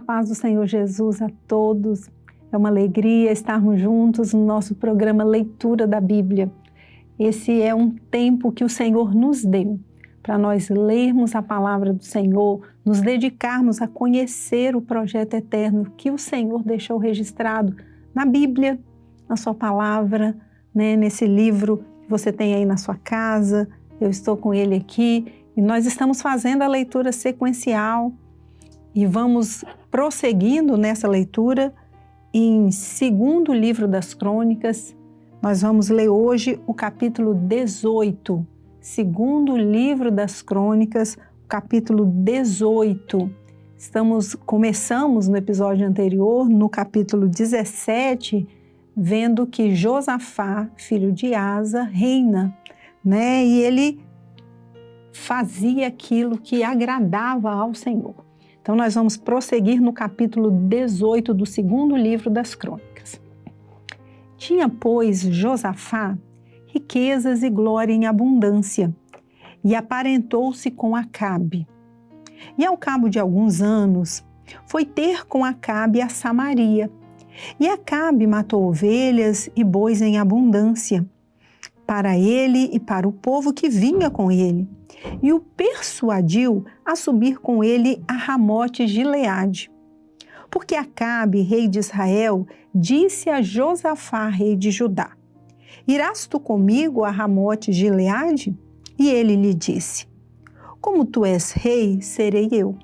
A paz do Senhor Jesus a todos. É uma alegria estarmos juntos no nosso programa Leitura da Bíblia. Esse é um tempo que o Senhor nos deu para nós lermos a palavra do Senhor, nos dedicarmos a conhecer o projeto eterno que o Senhor deixou registrado na Bíblia, na sua palavra, nesse livro que você tem aí na sua casa. Eu estou com ele aqui e nós estamos fazendo a leitura sequencial e vamos prosseguindo nessa leitura em segundo livro das Crônicas. Nós vamos ler hoje o capítulo 18, segundo livro das Crônicas, capítulo 18. Começamos no episódio anterior, no capítulo 17, vendo que Josafá, filho de Asa, reina, e ele fazia aquilo que agradava ao Senhor. Então nós vamos prosseguir no capítulo 18 do segundo livro das Crônicas. Tinha, pois, Josafá riquezas e glória em abundância, e aparentou-se com Acabe. E ao cabo de alguns anos, foi ter com Acabe a Samaria. E Acabe matou ovelhas e bois em abundância, para ele e para o povo que vinha com ele, e o persuadiu a subir com ele a Ramote-Gileade. Porque Acabe, rei de Israel, disse a Josafá, rei de Judá: Irás tu comigo a Ramote-Gileade? E ele lhe disse: Como tu és rei, serei eu.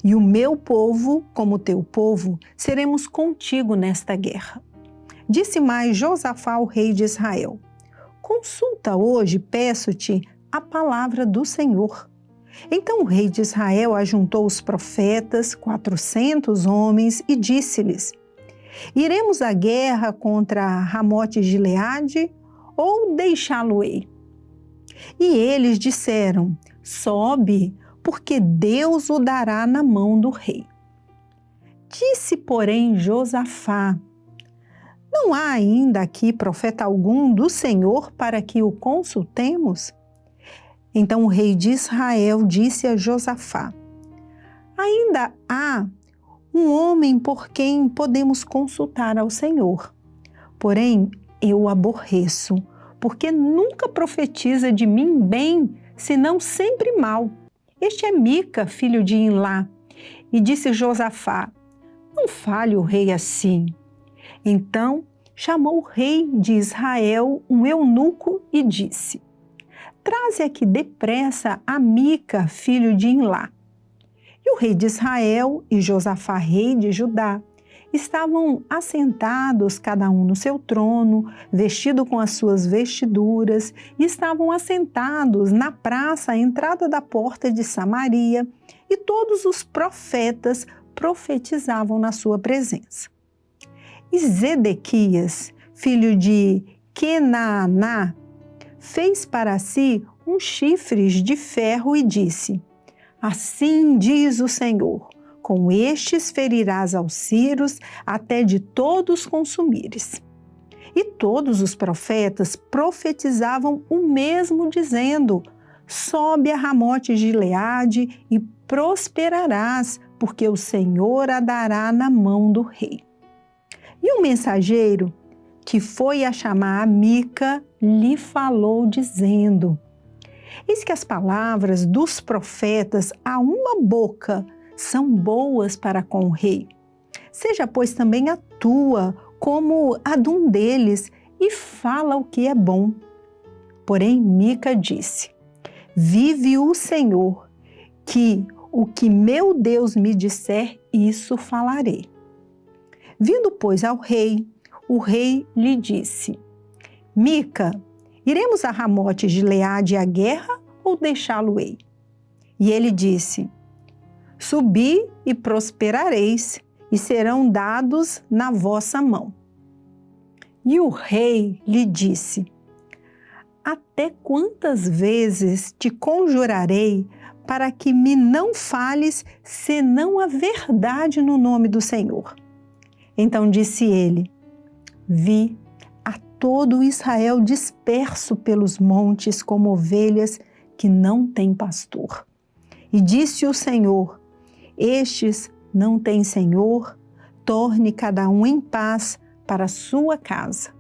E o meu povo, como teu povo, seremos contigo nesta guerra. Disse mais Josafá ao rei de Israel: Consulta hoje, peço-te, a palavra do Senhor. Então o rei de Israel ajuntou os profetas, 400 homens, e disse-lhes: Iremos à guerra contra Ramote-Gileade ou deixá-lo-ei? E eles disseram: Sobe, porque Deus o dará na mão do rei. Disse, porém, Josafá: Não há ainda aqui profeta algum do Senhor para que o consultemos? Então o rei de Israel disse a Josafá: Ainda há um homem por quem podemos consultar ao Senhor. Porém, eu o aborreço, porque nunca profetiza de mim bem, senão sempre mal. Este é Mica, filho de Imlá. E disse Josafá: Não fale o rei assim. Então chamou o rei de Israel um eunuco e disse: Traze aqui depressa a Mica, filho de Imlá. E o rei de Israel e Josafá, rei de Judá, estavam assentados, cada um no seu trono, vestido com as suas vestiduras, e estavam assentados na praça à entrada da porta de Samaria, e todos os profetas profetizavam na sua presença. E Zedequias, filho de Kenaaná, fez para si uns chifres de ferro e disse: Assim diz o Senhor, com estes ferirás aos ciros até de todos consumires. E todos os profetas profetizavam o mesmo, dizendo: Sobe a Ramote-Gileade e prosperarás, porque o Senhor a dará na mão do rei. E o mensageiro, que foi a chamar a Mica, lhe falou, dizendo: Eis que as palavras dos profetas a uma boca são boas para com o rei. Seja, pois, também a tua, como a de um deles, e fala o que é bom. Porém, Mica disse: Vive o Senhor, que o que meu Deus me disser, isso falarei. Vindo, pois, ao rei, o rei lhe disse: Mica, iremos a Ramote-Gileade à guerra ou deixá-lo-ei? E ele disse: Subi e prosperareis, e serão dados na vossa mão. E o rei lhe disse: Até quantas vezes te conjurarei para que me não fales senão a verdade no nome do Senhor? Então disse ele: Vi a todo Israel disperso pelos montes como ovelhas que não têm pastor. E disse o Senhor: Estes não tem senhor, torne cada um em paz para a sua casa.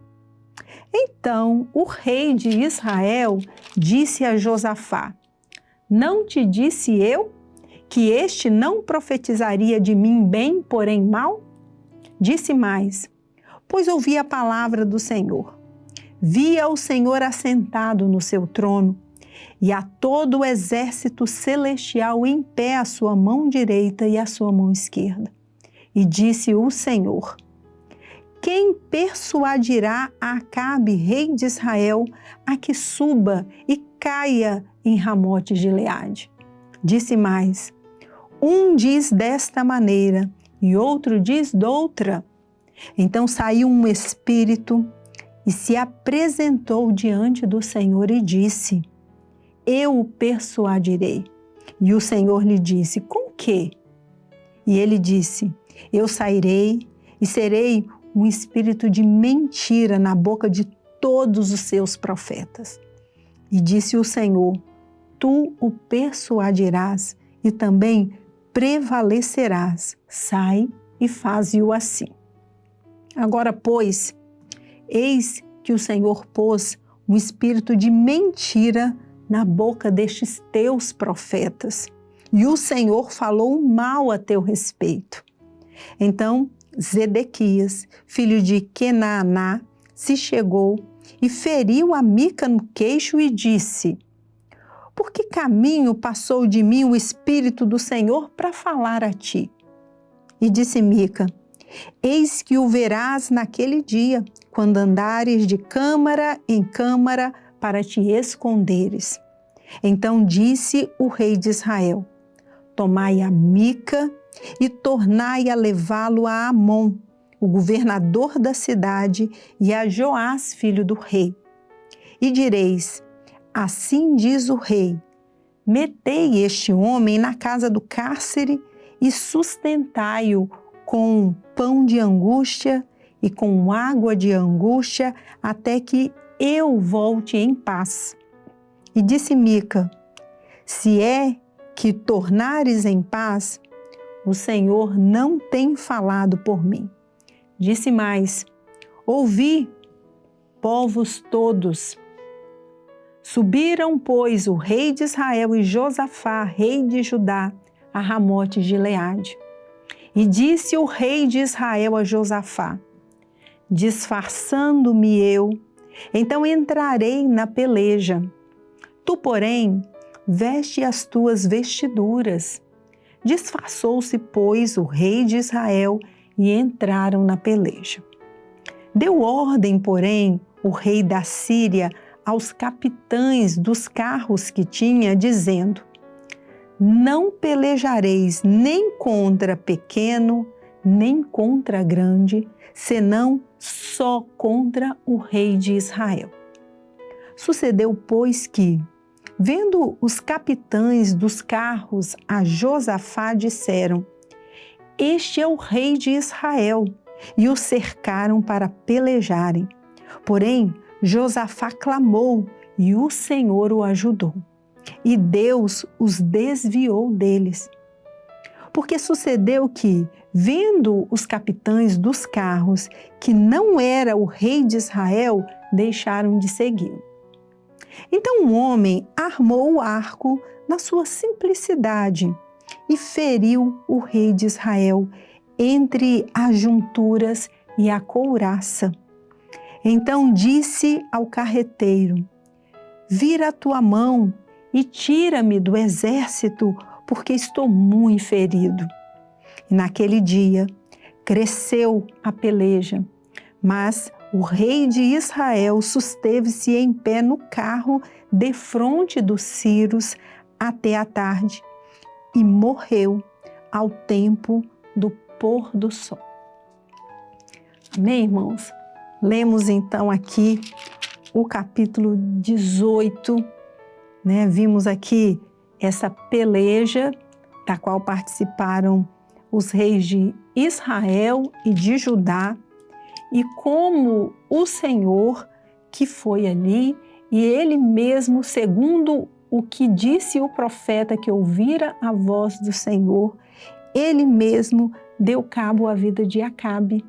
Então o rei de Israel disse a Josafá: não te disse eu que este não profetizaria de mim bem, porém mal? Disse mais: pois ouvi a palavra do Senhor. Via o Senhor assentado no seu trono e a todo o exército celestial em pé à sua mão direita e à sua mão esquerda. E disse o Senhor: quem persuadirá a Acabe, rei de Israel, a que suba e caia em Ramote Gileade? Disse mais: um diz desta maneira e outro diz doutra. Então saiu um espírito e se apresentou diante do Senhor e disse: eu o persuadirei. E o Senhor lhe disse: com quê? E ele disse: eu sairei e serei um espírito de mentira na boca de todos os seus profetas. E disse o Senhor: tu o persuadirás e também prevalecerás. Sai e faze-o assim. Agora, pois, eis que o Senhor pôs um espírito de mentira na boca destes teus profetas, e o Senhor falou mal a teu respeito. Então Zedequias, filho de Kenaaná, se chegou e feriu a Mica no queixo e disse: por que caminho passou de mim o Espírito do Senhor para falar a ti? E disse Mica: eis que o verás naquele dia, quando andares de câmara em câmara para te esconderes. Então disse o rei de Israel: tomai a Mica e tornai a levá-lo a Amon, o governador da cidade, e a Joás, filho do rei. E direis: assim diz o rei: metei este homem na casa do cárcere e sustentai-o com pão de angústia e com água de angústia, até que eu volte em paz. E disse Mica: se é que tornares em paz, o Senhor não tem falado por mim. Disse mais: ouvi, povos todos. Subiram, pois, o rei de Israel e Josafá, rei de Judá, a Ramote Gileade. E disse o rei de Israel a Josafá: disfarçando-me eu, então entrarei na peleja. Tu, porém, veste as tuas vestiduras. Disfarçou-se, pois, o rei de Israel e entraram na peleja. Deu ordem, porém, o rei da Síria aos capitães dos carros que tinha, dizendo: não pelejareis nem contra pequeno, nem contra grande, senão só contra o rei de Israel. Sucedeu, pois, que, vendo os capitães dos carros a Josafá, disseram: este é o rei de Israel, e o cercaram para pelejarem. Porém, Josafá clamou e o Senhor o ajudou. E Deus os desviou deles. Porque sucedeu que, vendo os capitães dos carros que não era o rei de Israel, deixaram de segui-lo. Então um homem armou o arco na sua simplicidade e feriu o rei de Israel entre as junturas e a couraça. Então disse ao carreteiro: vira a tua mão e tira-me do exército, porque estou muito ferido. E naquele dia cresceu a peleja, mas o rei de Israel susteve-se em pé no carro defronte dos Círios até a tarde e morreu ao tempo do pôr do sol. Amém, irmãos? Lemos então aqui o capítulo 18, né? Vimos aqui essa peleja da qual participaram os reis de Israel e de Judá, e como o Senhor que foi ali, e ele mesmo, segundo o que disse o profeta que ouvira a voz do Senhor, ele mesmo deu cabo à vida de Acabe,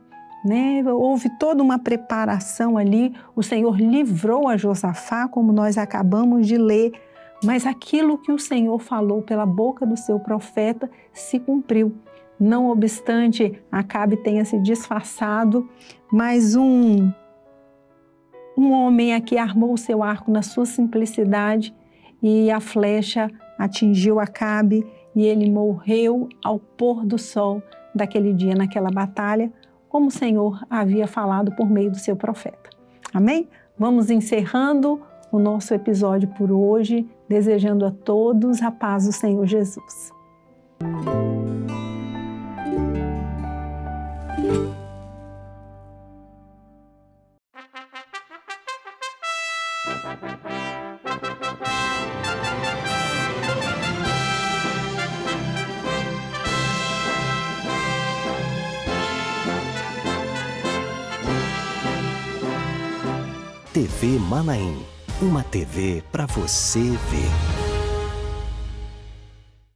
né? Houve toda uma preparação ali, o Senhor livrou a Josafá, como nós acabamos de ler, mas aquilo que o Senhor falou pela boca do seu profeta se cumpriu. Não obstante Acabe tenha se disfarçado, mas um homem aqui armou o seu arco na sua simplicidade e a flecha atingiu Acabe e ele morreu ao pôr do sol daquele dia, naquela batalha, como o Senhor havia falado por meio do seu profeta. Amém? Vamos encerrando o nosso episódio por hoje, desejando a todos a paz do Senhor Jesus. TV Manaim, uma TV para você ver.